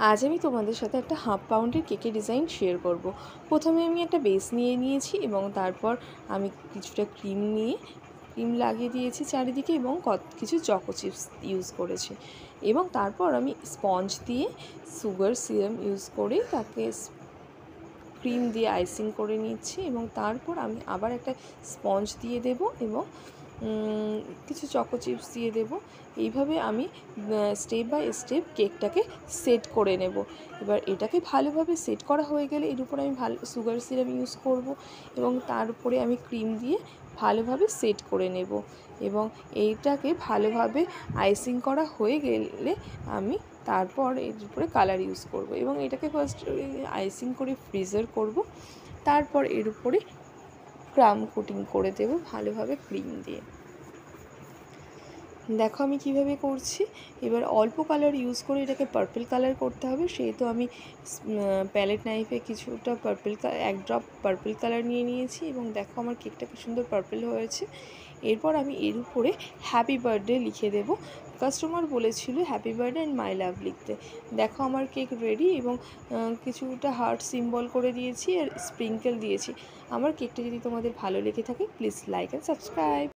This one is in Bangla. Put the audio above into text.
আজ আমি তোমাদের সাথে একটা হাফ পাউন্ডের কেকের ডিজাইন শেয়ার করব। প্রথমে আমি একটা বেস নিয়ে নিয়েছি এবং তারপর আমি কিছুটা ক্রিম লাগিয়ে দিয়েছি চারিদিকে এবং কিছু চকো চিপস ইউজ করেছি এবং তারপর আমি স্পঞ্জ দিয়ে সুগার সিরাম ইউজ করে তাকে ক্রিম দিয়ে আইসিং করে নিচ্ছি এবং তারপর আমি আবার একটা স্পঞ্জ দিয়ে দেব এবং কিছু চকো চিপস দিয়ে দেব। এইভাবে আমি স্টেপ বাই স্টেপ কেকটাকে সেট করে নেব। এবার এটাকে ভালোভাবে সেট করা হয়ে গেলে এর উপরে আমি সুগার সিরাপ ইউজ করব এবং তার উপরে আমি ক্রিম দিয়ে ভালোভাবে সেট করে নেব এবং এইটাকে ভালোভাবে আইসিং করা হয়ে গেলে আমি তারপর এর উপরে কালার ইউজ করব এবং এটাকে ফার্স্ট আইসিং করে ফ্রিজার করব। তারপর এর উপরে ক্রাম কোটিং করে দেব ভালোভাবে ক্রিম দিয়ে। দেখো আমি কিভাবে করছি। এবার অল্প কালার ইউজ করে এটাকে পার্পল কালার করতে হবে, সেহেতু আমি প্যালেট নাইফে কিছুটা এক ড্রপ পার্পল কালার নিয়ে নিয়েছি এবং দেখো আমার কেকটা কি সুন্দর পার্পল হয়েছে। এরপর আমি এর উপরে হ্যাপি বার্থডে লিখে দেব। কাস্টমার বলেছিল হ্যাপি বার্থডে অ্যান্ড মাই লাভ লিখতে। দেখো আমার কেক রেডি এবং কিছুটা হার্ট সিম্বল করে দিয়েছি আর স্প্রিঙ্কেল দিয়েছি। আমার কেকটা যদি তোমাদের ভালো লেগে থাকে প্লিজ লাইক অ্যান্ড সাবস্ক্রাইব।